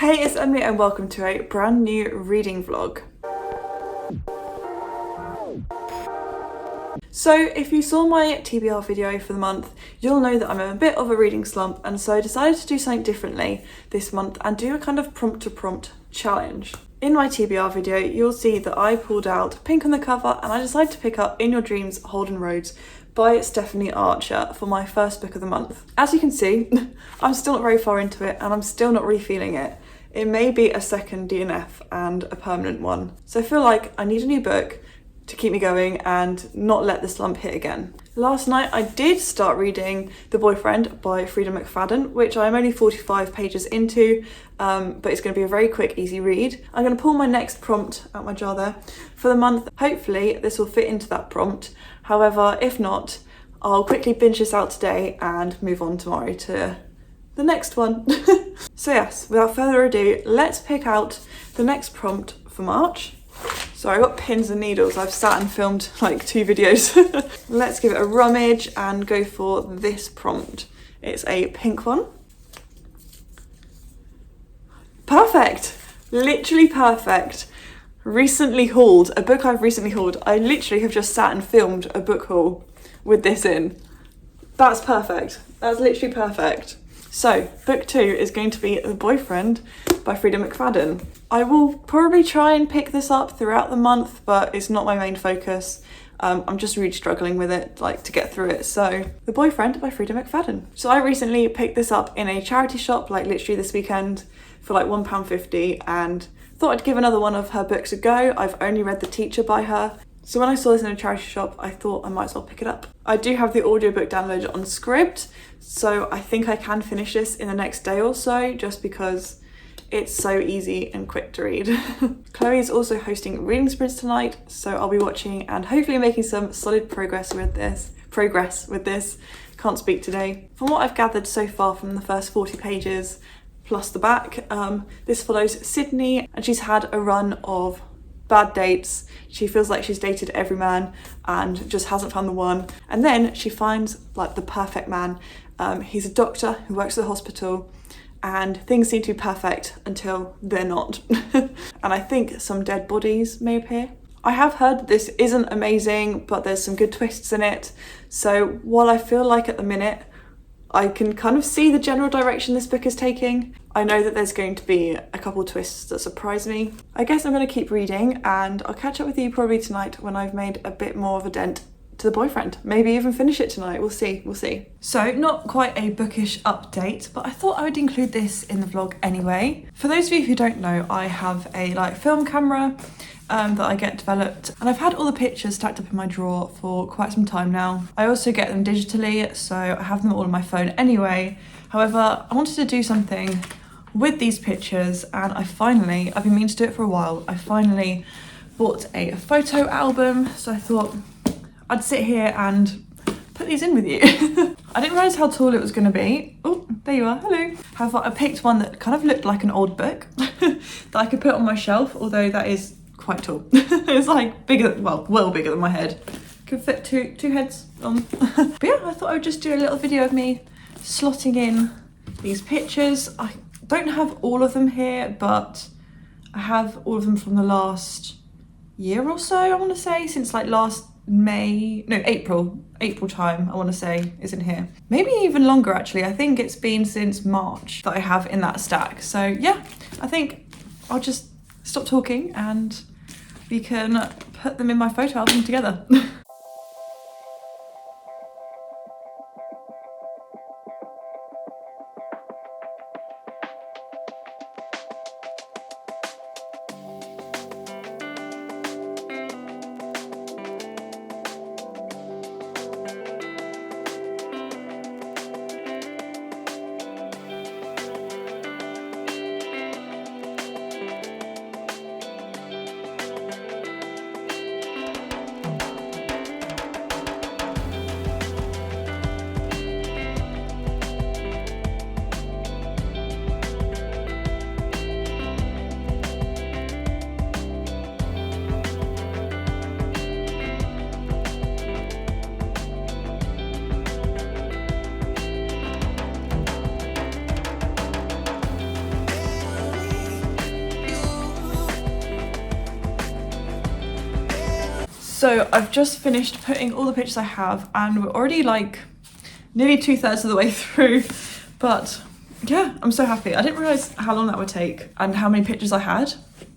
Hey, it's Emily and welcome to a brand new reading vlog. So if you saw my TBR video for the month, you'll know that I'm in a bit of a reading slump, and so I decided to do something differently this month and do a kind of prompt to prompt challenge. In my TBR video, you'll see that I pulled out Pink on the cover and I decided to pick up In Your Dreams, Holden Roads by Stephanie Archer for my first book of the month. As you can see, I'm still not very far into it and I'm still not really feeling it. It may be a second DNF and a permanent one. So I feel like I need a new book to keep me going and not let the slump hit again. Last night I did start reading The Boyfriend by Freida McFadden, which I'm only 45 pages into, but it's going to be a very quick, easy read. I'm going to pull my next prompt out my jar there for the month. Hopefully this will fit into that prompt. However, if not, I'll quickly binge this out today and move on tomorrow to the next one. So yes, without further ado, let's pick out the next prompt for March. Sorry, I got pins and needles. I've sat and filmed like 2 videos. Let's give it a rummage and go for this prompt. It's a pink one. Perfect, literally perfect. Recently hauled, a book I've recently hauled. I literally have just sat and filmed a book haul with this in. That's perfect, that's literally perfect. So, book 2 is going to be The Boyfriend by Freida McFadden. I will probably try and pick this up throughout the month, but it's not my main focus. I'm just really struggling with it, like to get through it. So, The Boyfriend by Freida McFadden. So I recently picked this up in a charity shop, like literally this weekend, for like £1.50, and thought I'd give another one of her books a go. I've only read The Teacher by her. So when I saw this in a charity shop, I thought I might as well pick it up. I do have the audiobook downloaded on Scribd, so I think I can finish this in the next day or so, just because it's so easy and quick to read. Chloe is also hosting reading sprints tonight, so I'll be watching and hopefully making some solid progress with this. Can't speak today. From what I've gathered so far from the first 40 pages, plus the back, this follows Sydney, and she's had a run of bad dates. She feels like she's dated every man and just hasn't found the one. And then she finds like the perfect man. He's a doctor who works at the hospital, and things seem to be perfect until they're not. And I think some dead bodies may appear. I have heard that this isn't amazing, but there's some good twists in it. So while I feel like at the minute I can kind of see the general direction this book is taking, I know that there's going to be a couple twists that surprise me. I guess I'm going to keep reading, and I'll catch up with you probably tonight when I've made a bit more of a dent to The Boyfriend. Maybe even finish it tonight, we'll see. So not quite a bookish update, but I thought I would include this in the vlog anyway. For those of you who don't know, I have a film camera that I get developed, and I've had all the pictures stacked up in my drawer for quite some time now. I also get them digitally, so I have them all on my phone anyway. However, I wanted to do something with these pictures, and I've been meaning to do it for a while. I finally bought a photo album, so I thought I'd sit here and put these in with you. I didn't realise how tall it was going to be. Oh, there you are, hello. However, I picked one that kind of looked like an old book that I could put on my shelf, although that is quite tall. It's like bigger, well bigger than my head. Could fit two heads on. But yeah, I thought I would just do a little video of me slotting in these pictures. I don't have all of them here, but I have all of them from the last year or so, I want to say, since like last April time, I want to say, is in here. Maybe even longer actually. I think it's been since March that I have in that stack. So yeah, I think I'll just stop talking and we can put them in my photo album together. So I've just finished putting all the pictures I have, and we're already like nearly 2/3 of the way through, but yeah, I'm so happy. I didn't realise how long that would take and how many pictures I had,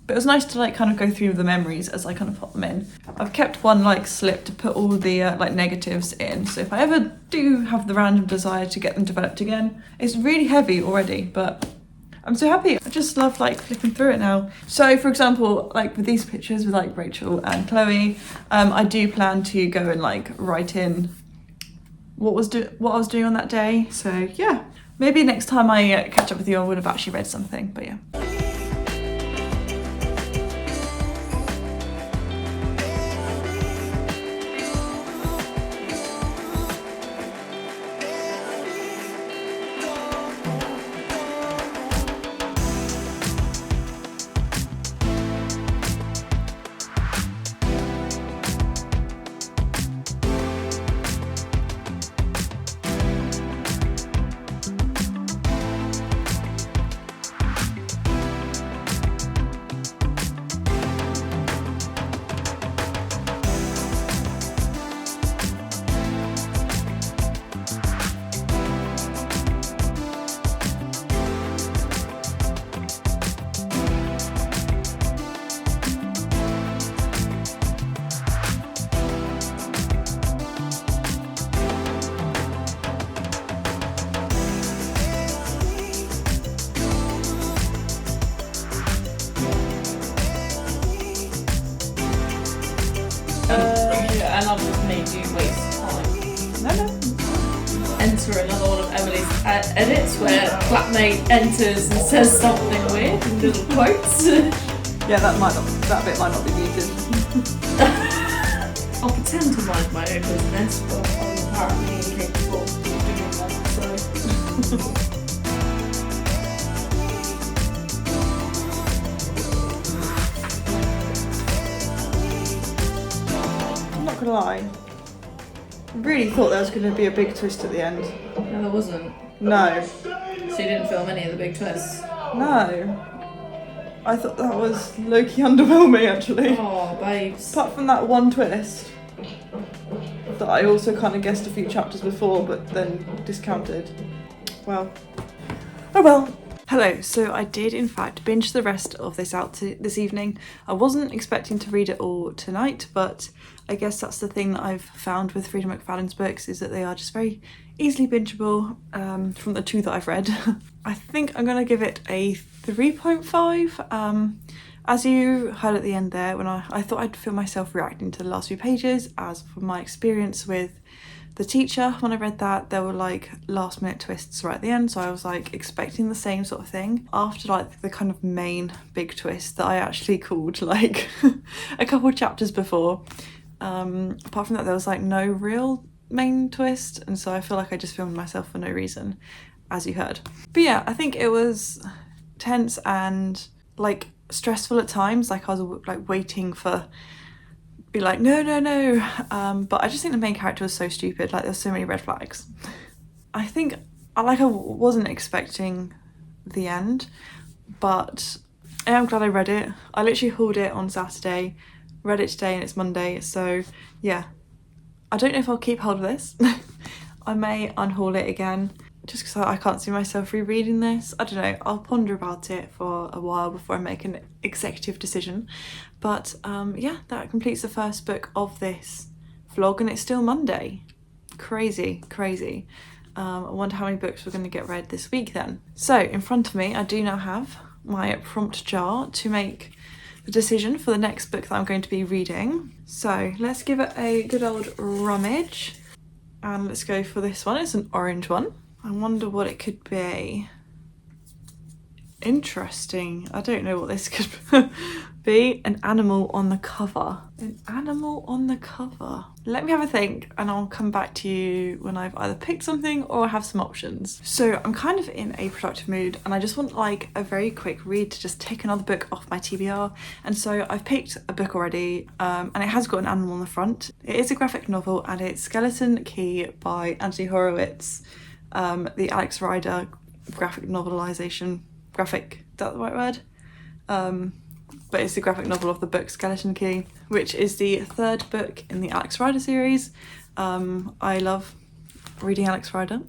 but it was nice to like kind of go through the memories as I kind of pop them in. I've kept one like slip to put all the like negatives in, so if I ever do have the random desire to get them developed again. It's really heavy already, but I'm so happy. I just love like flipping through it now. So for example, like with these pictures with like Rachel and Chloe, I do plan to go and like write in what I was doing on that day. So yeah, maybe next time I catch up with you I would have actually read something, but yeah. And I've just made you waste time. No. Entering another one of Emily's edits where flatmate enters and says something weird in little quotes. Yeah, that bit might not be muted. I'll pretend to mind my own business, but I'm apparently incapable of doing that, so. I'm not gonna lie, I really thought there was going to be a big twist at the end. No, there wasn't. No. So you didn't film any of the big twists? No. I thought that was low-key underwhelming actually. Oh, babes. Apart from that one twist that I also kind of guessed a few chapters before but then discounted. Well. Oh well. Hello, so I did in fact binge the rest of this out this evening. I wasn't expecting to read it all tonight, but I guess that's the thing that I've found with Freida McFadden's books, is that they are just very easily bingeable from the two that I've read. I think I'm going to give it a 3.5. As you heard at the end there, when I thought I'd feel myself reacting to the last few pages, as for my experience with the teacher, when I read that, there were like last minute twists right at the end, so I was like expecting the same sort of thing. After like the kind of main big twist that I actually called like a couple chapters before, apart from that there was like no real main twist, and so I feel like I just filmed myself for no reason, as you heard. But yeah, I think it was tense and like stressful at times, like I was like waiting for be like no, but I just think the main character was so stupid, like there's so many red flags. I think I wasn't expecting the end, but I am glad I read it. I literally hauled it on Saturday, read it today, and it's Monday, so yeah. I don't know if I'll keep hold of this. I may unhaul it again, just because I can't see myself rereading this. I don't know, I'll ponder about it for a while before I make an executive decision. But yeah, that completes the first book of this vlog, and it's still Monday. Crazy. I wonder how many books we're going to get read this week then. So in front of me, I do now have my prompt jar to make the decision for the next book that I'm going to be reading. So let's give it a good old rummage, and let's go for this one. It's an orange one. I wonder what it could be. Interesting. I don't know what this could be. An animal on the cover. An animal on the cover. Let me have a think, and I'll come back to you when I've either picked something or I have some options. So I'm kind of in a productive mood, and I just want like a very quick read to just take another book off my TBR. And so I've picked a book already, and it has got an animal on the front. It is a graphic novel, and it's Skeleton Key by Anthony Horowitz, the Alex Rider graphic novelization. Graphic, is that the right word? but it's the graphic novel of the book Skeleton Key, which is the third book in the Alex Rider series. I love reading Alex Rider.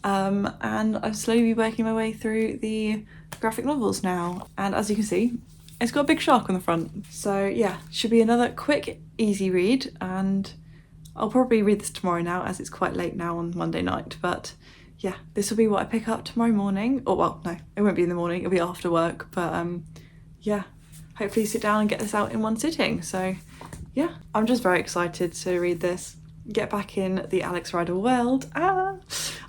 And I'm slowly working my way through the graphic novels now. And as you can see, it's got a big shark on the front. So yeah, should be another quick, easy read. And I'll probably read this tomorrow now, as it's quite late now on Monday night. But yeah, this will be what I pick up tomorrow morning. Or well, no, it won't be in the morning, it'll be after work. But yeah, hopefully sit down and get this out in one sitting. So yeah, I'm just very excited to read this. Get back in the Alex Rider world.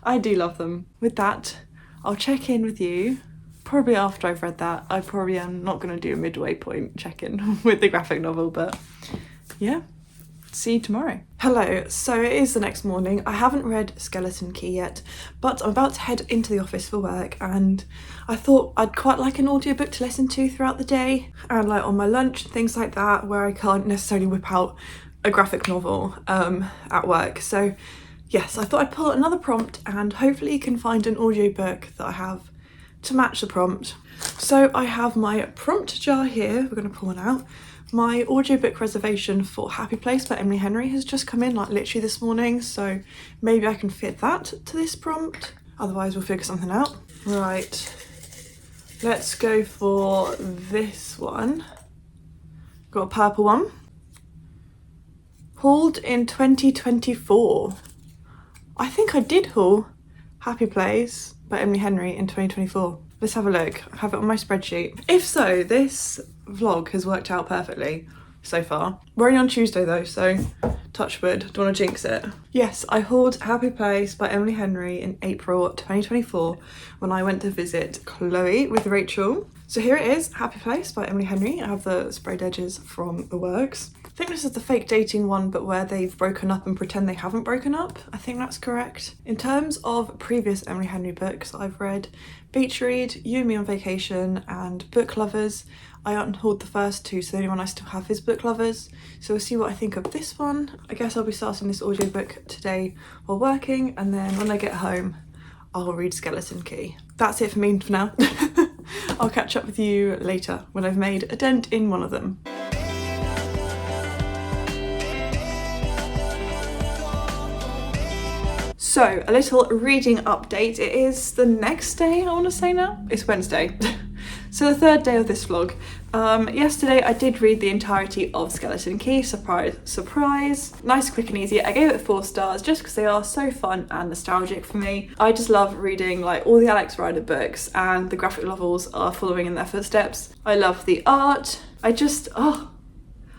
I do love them. With that, I'll check in with you probably after I've read that. I probably am not going to do a midway point check-in with the graphic novel, but yeah, see you tomorrow. Hello, so it is the next morning. I haven't read Skeleton Key yet, but I'm about to head into the office for work, and I thought I'd quite like an audiobook to listen to throughout the day, and like on my lunch, things like that, where I can't necessarily whip out a graphic novel at work. So yes, I thought I'd pull another prompt, and hopefully you can find an audiobook that I have to match the prompt. So I have my prompt jar here. We're going to pull one out. My audiobook reservation for Happy Place by Emily Henry has just come in, like literally this morning, so maybe I can fit that to this prompt. Otherwise we'll figure something out. Right, let's go for this one. Got a purple one. Hauled in 2024. I think I did haul Happy Place by Emily Henry in 2024. Let's have a look. I have it on my spreadsheet. If so, this vlog has worked out perfectly so far. We're only on Tuesday though, so touch wood. Don't want to jinx it. Yes, I hauled Happy Place by Emily Henry in April 2024 when I went to visit Chloe with Rachel. So here it is, Happy Place by Emily Henry. I have the sprayed edges from the works. I think this is the fake dating one, but where they've broken up and pretend they haven't broken up. I think that's correct. In terms of previous Emily Henry books, I've read Beach Read, You and Me on Vacation, and Book Lovers. I unhauled the first two, so the only one I still have is Book Lovers. So we'll see what I think of this one. I guess I'll be starting this audiobook today while working, and then when I get home, I'll read Skeleton Key. That's it for me for now. I'll catch up with you later when I've made a dent in one of them. So, a little reading update. It is the next day, I want to say now. It's Wednesday. So the third day of this vlog. Yesterday I did read the entirety of Skeleton Key, surprise, surprise. Nice, quick and easy. I gave it 4 stars just because they are so fun and nostalgic for me. I just love reading like all the Alex Rider books, and the graphic novels are following in their footsteps. I love the art.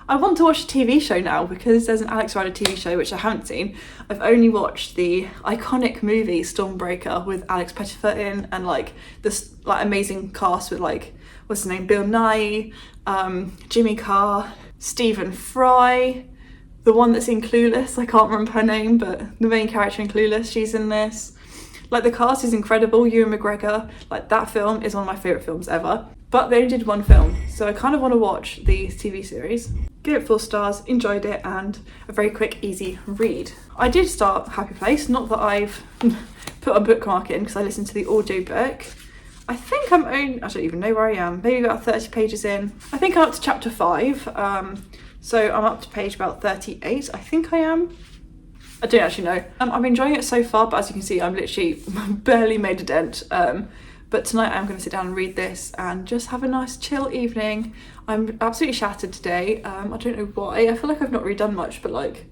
I want to watch a TV show now because there's an Alex Rider TV show which I haven't seen. I've only watched the iconic movie Stormbreaker with Alex Pettyfer in, and like this like amazing cast with like, what's his name, Bill Nye, Jimmy Carr, Stephen Fry, the one that's in Clueless, I can't remember her name, but the main character in Clueless, she's in this. Like the cast is incredible. Ewan McGregor, like that film is one of my favourite films ever. But they only did 1 film, so I kind of want to watch the TV series. Give it 4 stars, enjoyed it, and a very quick, easy read. I did start Happy Place, not that I've put a bookmark in because I listened to the audiobook. I think I don't even know where I am, maybe about 30 pages in. I think I'm up to chapter 5, so I'm up to page about 38, I think I am. I don't actually know. I'm enjoying it so far, but as you can see, I'm literally barely made a dent. But tonight I'm going to sit down and read this and just have a nice chill evening. I'm absolutely shattered today. I don't know why. I feel like I've not really done much, but like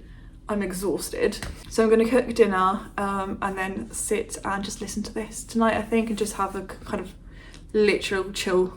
I'm exhausted. So I'm going to cook dinner and then sit and just listen to this tonight, I think, and just have a kind of literal chill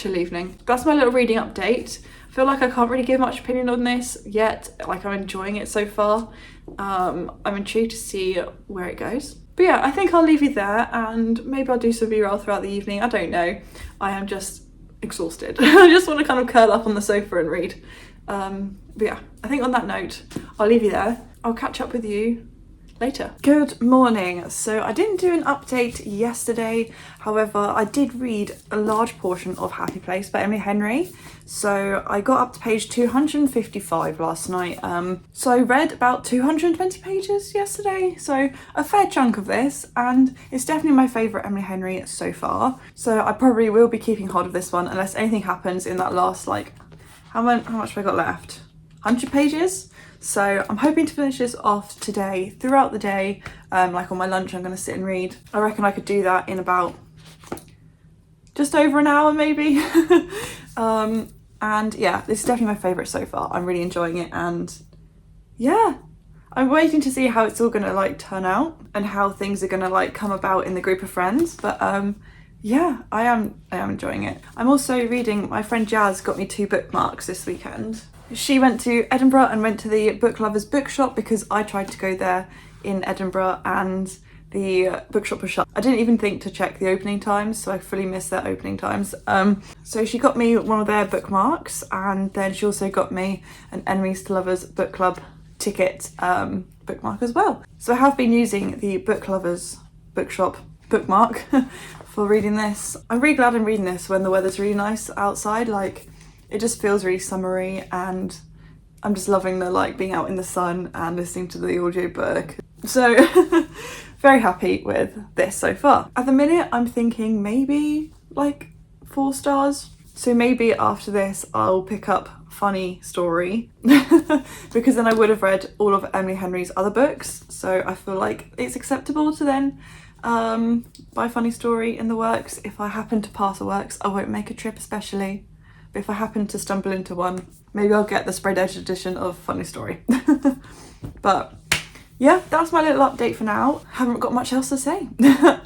evening. That's my little reading update. I feel like I can't really give much opinion on this yet. Like I'm enjoying it so far. I'm intrigued to see where it goes. But yeah, I think I'll leave you there, and maybe I'll do some B-roll throughout the evening. I don't know. I am just exhausted. I just want to kind of curl up on the sofa and read. But yeah, I think on that note, I'll leave you there. I'll catch up with you later. Good morning. So I didn't do an update yesterday, however I did read a large portion of Happy Place by Emily Henry. So I got up to page 255 last night. So I read about 220 pages yesterday, so a fair chunk of this, and it's definitely my favourite Emily Henry so far. So I probably will be keeping hold of this one unless anything happens in that last, like, how much have I got left? 100 pages? So I'm hoping to finish this off today, throughout the day. Like on my lunch I'm going to sit and read. I reckon I could do that in about just over an hour maybe. And yeah, this is definitely my favourite so far. I'm really enjoying it, and yeah, I'm waiting to see how it's all going to like turn out and how things are going to like come about in the group of friends. But yeah, I am enjoying it. I'm also reading, my friend Jazz got me 2 bookmarks this weekend. She went to Edinburgh and went to the Book Lovers bookshop because I tried to go there in Edinburgh and the bookshop was shut. I didn't even think to check the opening times, so I fully missed their opening times. So she got me one of their bookmarks, and then she also got me an Enemies to Lovers book club ticket bookmark as well. So I have been using the Book Lovers bookshop bookmark for reading this. I'm really glad I'm reading this when the weather's really nice outside. Like, it just feels really summery, and I'm just loving the like being out in the sun and listening to the audiobook. So very happy with this so far. At the minute I'm thinking maybe like 4 stars. So maybe after this I'll pick up Funny Story because then I would have read all of Emily Henry's other books. So I feel like it's acceptable to then buy Funny Story in the works. If I happen to pass a works, I won't make a trip especially. But if I happen to stumble into one, maybe I'll get the spread edge edition of Funny Story. But yeah, that's my little update for now. Haven't got much else to say.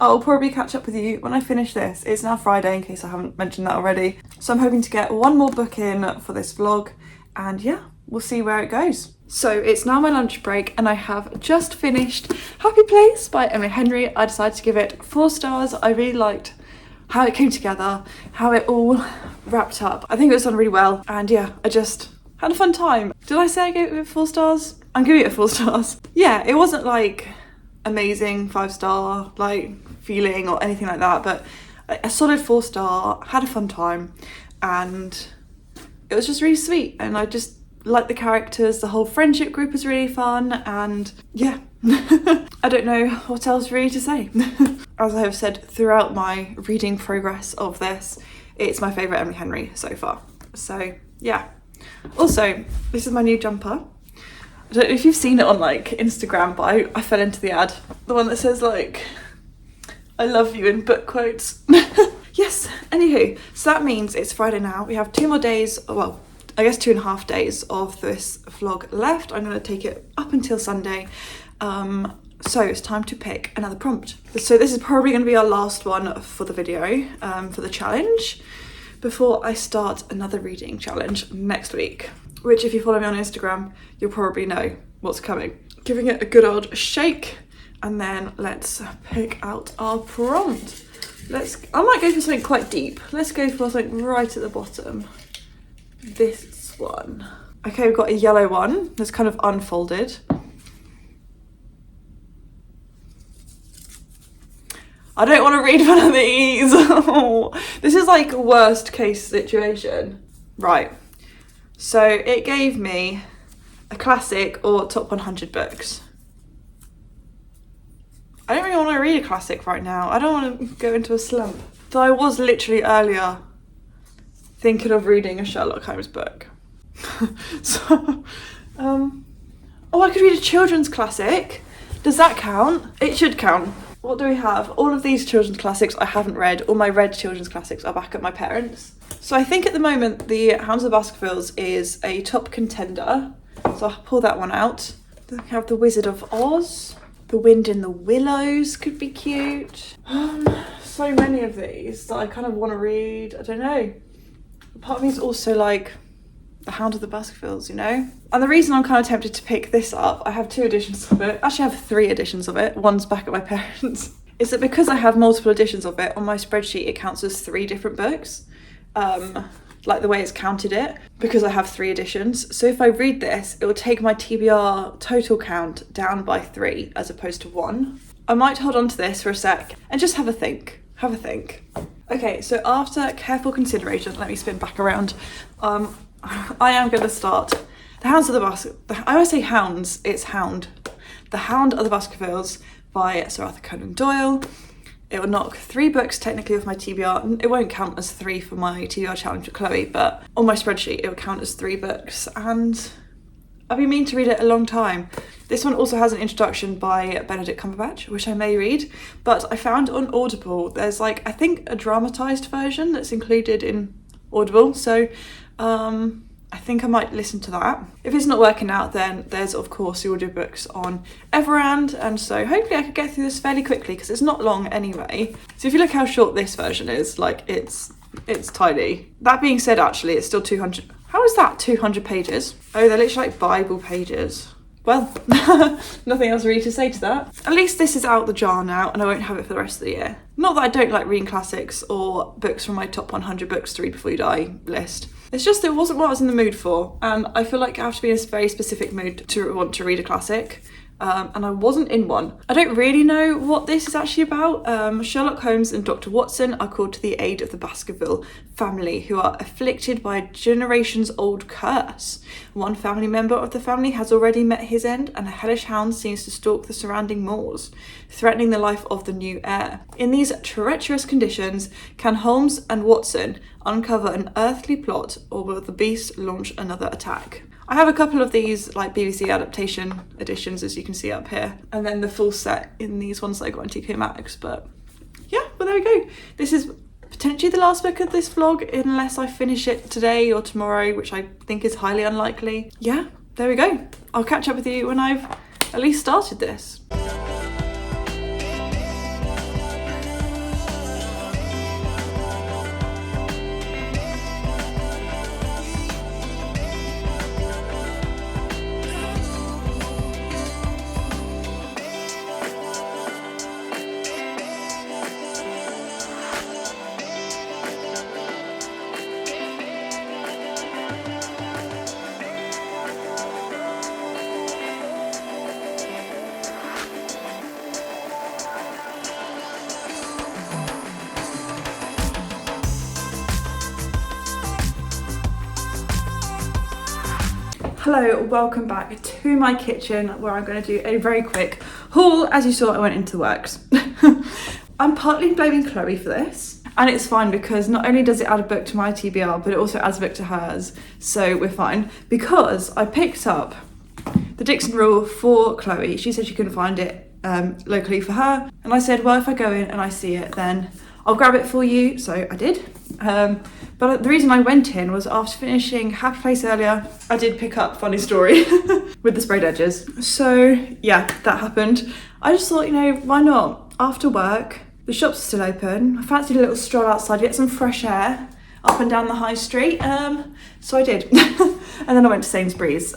I'll probably catch up with you when I finish this. It's now Friday, in case I haven't mentioned that already. So I'm hoping to get 1 more book in for this vlog, and yeah, we'll see where it goes. So it's now my lunch break and I have just finished Happy Place by Emily Henry. I decided to give it 4 stars. I really liked how it came together, how it all wrapped up. I think it was done really well, and yeah, I just had a fun time. Did I say I gave it 4 stars? I'm giving it 4 stars. Yeah, it wasn't like amazing 5-star like feeling or anything like that, but a solid 4-star, had a fun time, and it was just really sweet, and I just liked the characters. The whole friendship group was really fun, and yeah. I don't know what else really to say. As I have said throughout my reading progress of this, it's my favourite Emily Henry so far. So yeah. Also, this is my new jumper. I don't know if you've seen it on like Instagram, but I fell into the ad. The one that says like, I love you in book quotes. Yes, anywho, so that means it's Friday now. We have 2 more days, well, I guess 2.5 days of this vlog left. I'm going to take it up until Sunday. So it's time to pick another prompt. So this is probably going to be our last one for the video, for the challenge, before I start another reading challenge next week, which if you follow me on Instagram, you'll probably know what's coming. Giving it a good old shake, and then let's pick out our prompt. I might go for something quite deep. Let's go for something right at the bottom. This one. Okay, we've got a yellow one that's kind of unfolded. I don't want to read one of these. This is like worst case situation. Right. So it gave me a classic or top 100 books. I don't really want to read a classic right now. I don't want to go into a slump. Though I was literally earlier thinking of reading a Sherlock Holmes book. So, oh, I could read a children's classic. Does that count? It should count. What do we have? All of these children's classics I haven't read. All my read children's classics are back at my parents'. So I think at the moment the Hounds of the Baskervilles is a top contender. So I'll pull that one out. Then we have The Wizard of Oz. The Wind in the Willows could be cute. So many of these that I kind of want to read. I don't know. Part of me is also like The Hound of the Baskervilles, you know? And the reason I'm kind of tempted to pick this up, I have 2 editions of it. Actually, I have 3 editions of it. One's back at my parents'. Is that because I have multiple editions of it, on my spreadsheet it counts as 3 different books. like the way it's counted it, because I have 3 editions. So if I read this, it will take my TBR total count down by 3 as opposed to 1. I might hold on to this for a sec and just have a think. Okay, so after careful consideration, let me spin back around. I am going to start The Hounds of the I always say hounds, it's hound. The Hound of the Baskervilles by Sir Arthur Conan Doyle. It will knock 3 books technically off my TBR. It won't count as 3 for my TBR challenge with Chloe, but on my spreadsheet it will count as 3 books, and I've been meaning to read it a long time. This one also has an introduction by Benedict Cumberbatch, which I may read, but I found on Audible there's I think a dramatised version that's included in Audible, so I think I might listen to that. If it's not working out, then there's of course the audiobooks on Everand, and so hopefully I could get through this fairly quickly because it's not long anyway. So if you look how short this version is, it's tiny. That being said, actually it's still 200. How is that 200 pages? Oh, they're literally like Bible pages. Well, nothing else really to say to that. At least this is out the jar now and I won't have it for the rest of the year. Not that I don't like reading classics or books from my top 100 books to read before you die list. It's just it wasn't what I was in the mood for, and I feel like I have to be in a very specific mood to want to read a classic. And I wasn't in one. I don't really know what this is actually about. Sherlock Holmes and Dr. Watson are called to the aid of the Baskerville family, who are afflicted by a generations-old curse. One family member of the family has already met his end, and a hellish hound seems to stalk the surrounding moors, threatening the life of the new heir. In these treacherous conditions, can Holmes and Watson uncover an earthly plot, or will the beast launch another attack? I have a couple of these BBC adaptation editions, as you can see up here, and then the full set in these ones that I got on TK Maxx, but yeah, but there we go. This is potentially the last book of this vlog, unless I finish it today or tomorrow, which I think is highly unlikely. Yeah, there we go. I'll catch up with you when I've at least started this. Hello, welcome back to my kitchen where I'm going to do a very quick haul. As you saw, I went into the works. I'm partly blaming Chloe for this, and it's fine because not only does it add a book to my TBR, but it also adds a book to hers, so we're fine. Because I picked up the Dixon Rule for Chloe. She said she couldn't find it locally for her, and I said, well, if I go in and I see it, then I'll grab it for you, so I did. But the reason I went in was after finishing Happy Place earlier, I did pick up Funny Story with the sprayed edges. So yeah, that happened. I just thought, you know, why not? After work, the shops are still open. I fancied a little stroll outside, get some fresh air up and down the high street. So I did. And then I went to Sainsbury's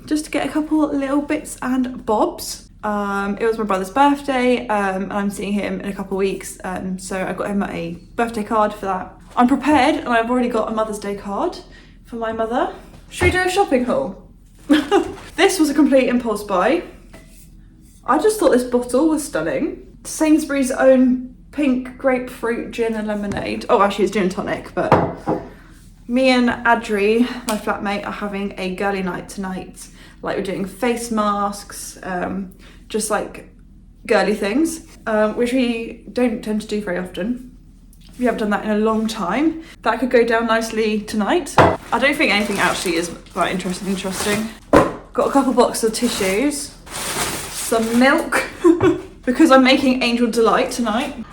just to get a couple little bits and bobs. It was my brother's birthday, and I'm seeing him in a couple of weeks, so I got him a birthday card for that. I'm prepared, and I've already got a Mother's Day card for my mother. Should we do a shopping haul? This was a complete impulse buy. I just thought this bottle was stunning. Sainsbury's own pink grapefruit gin and lemonade. Oh, actually it's gin and tonic, but me and Adri, my flatmate, are having a girly night tonight. Like, we're doing face masks, just like girly things, which we don't tend to do very often. We haven't done that in a long time. That could go down nicely tonight. I don't think anything actually is that interesting. Got a couple boxes of tissues, some milk, because I'm making Angel Delight tonight.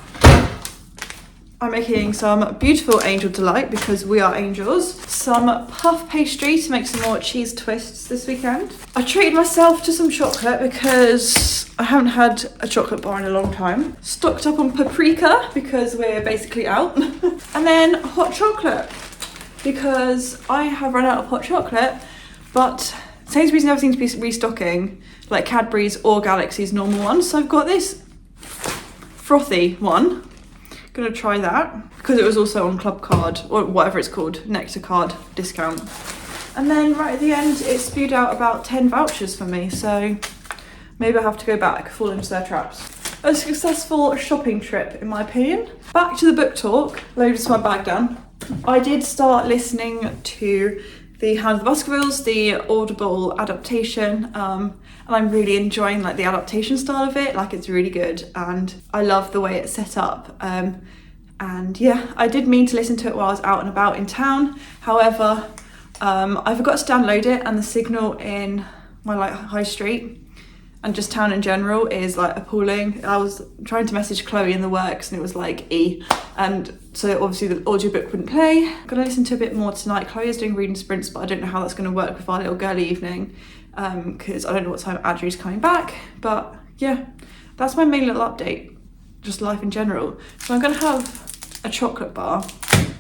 I'm making some beautiful Angel Delight because we are angels. Some puff pastry to make some more cheese twists this weekend. I treated myself to some chocolate because I haven't had a chocolate bar in a long time. Stocked up on paprika because we're basically out. And then hot chocolate because I have run out of hot chocolate, but Sainsbury's never seems to be restocking like Cadbury's or Galaxy's normal ones. So I've got this frothy one Gonna try that because it was also on Club Card or whatever it's called, Nectar Card discount. And then right at the end, it spewed out about 10 vouchers for me, so maybe I have to go back, fall into their traps. A successful shopping trip, in my opinion. Back to the book talk. Let me just put my bag down. I did start listening to The Hound of the Baskervilles, the Audible adaptation, and I'm really enjoying like the adaptation style of it. Like, it's really good, and I love the way it's set up. And yeah, I did mean to listen to it while I was out and about in town. However, I forgot to download it, and the signal in my like high street and just town in general is like appalling. I was trying to message Chloe in the works and it was like E, and so obviously the audiobook wouldn't play. I'm gonna listen to a bit more tonight. Chloe is doing reading sprints, but I don't know how that's gonna work with our little girly evening, because I don't know what time Adri's coming back. But yeah, that's my main little update, just life in general. So I'm gonna have a chocolate bar,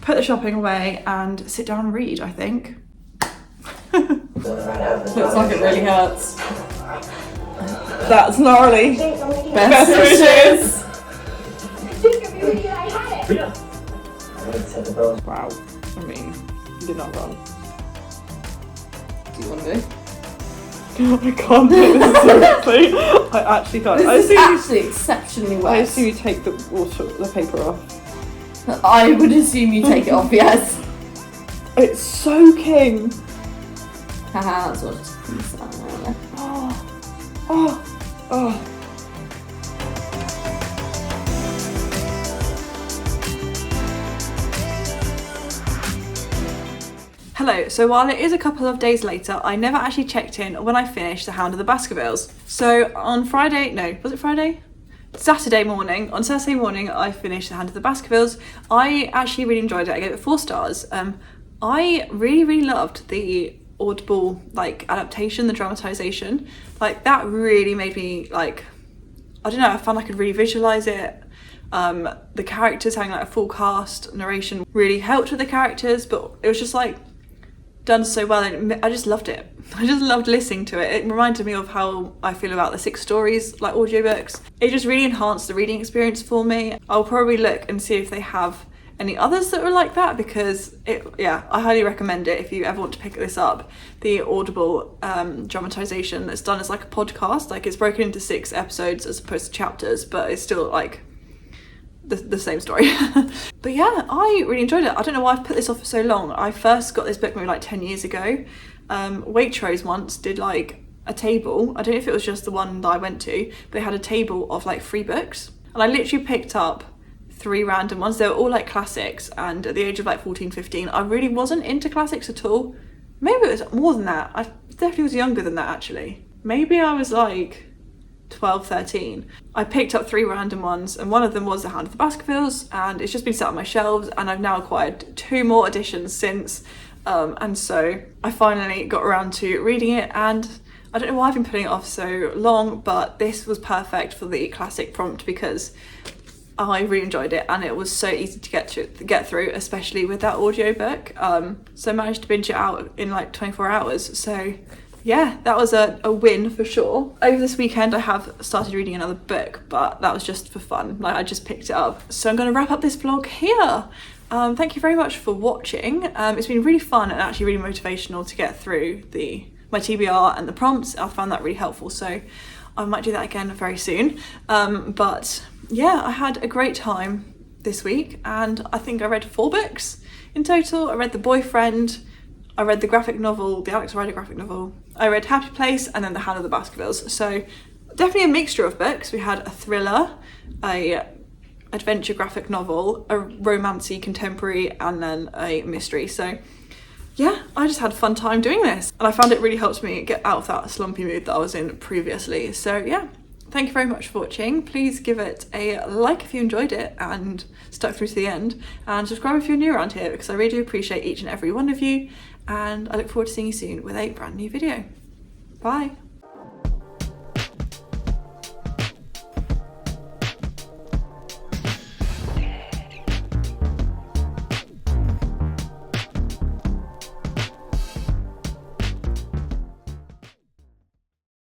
put the shopping away and sit down and read, I think. Looks like it really hurts. That's gnarly. Best wishes. Wow. I mean, you did not run. Do you want to do? I can't do this seriously. I actually can't. This is actually exceptionally wet. I assume you take the paper off. I would assume you take it off, yes. It's soaking. Haha, that's what it's like. Oh. Hello, so while it is a couple of days later, I never actually checked in when I finished The Hound of the Baskervilles. So on Saturday morning, I finished The Hound of the Baskervilles. I actually really enjoyed it. I gave it 4 stars. I really loved the Audible like adaptation, the dramatization. Like, that really made me like, I don't know, I found I could really visualize it. The characters having like a full cast narration really helped with the characters, but it was just like done so well, and I just loved it. I just loved listening to it. It reminded me of how I feel about the 6 stories like audiobooks. It just really enhanced the reading experience for me. I'll probably look and see if they have any others that were like that, because I highly recommend it if you ever want to pick this up. The Audible dramatization that's done as like a podcast, like it's broken into 6 episodes as opposed to chapters, but it's still like the same story. But yeah, I really enjoyed it. I don't know why I've put this off for so long. I first got this book maybe like 10 years ago. Waitrose once did like a table, I don't know if it was just the one that I went to, but they had a table of like free books, and I literally picked up 3 random ones. They were all like classics, and at the age of like 14-15 I really wasn't into classics at all. Maybe it was more than that. I definitely was younger than that actually. Maybe I was like 12-13. I picked up 3 random ones, and one of them was The Hound of the Baskervilles, and it's just been sat on my shelves, and I've now acquired 2 more editions since, and so I finally got around to reading it, and I don't know why I've been putting it off so long, but this was perfect for the classic prompt because I really enjoyed it, and it was so easy to get through, especially with that audiobook. So I managed to binge it out in like 24 hours. So yeah, that was a win for sure. Over this weekend I have started reading another book, but that was just for fun. Like, I just picked it up. So I'm going to wrap up this vlog here. Thank you very much for watching. It's been really fun and actually really motivational to get through my TBR and the prompts. I found that really helpful, so I might do that again very soon. But yeah, I had a great time this week, and I think I read 4 books in total. I read The Boyfriend, I read the graphic novel, the Alex Rider graphic novel, I read Happy Place, and then The Hound of the Baskervilles. So definitely a mixture of books. We had a thriller, a adventure graphic novel, a romancy contemporary, and then a mystery. So yeah, I just had a fun time doing this, and I found it really helped me get out of that slumpy mood that I was in previously. So yeah, thank you very much for watching. Please give it a like if you enjoyed it and stuck through to the end, and subscribe if you're new around here, because I really do appreciate each and every one of you, and I look forward to seeing you soon with a brand new video. Bye.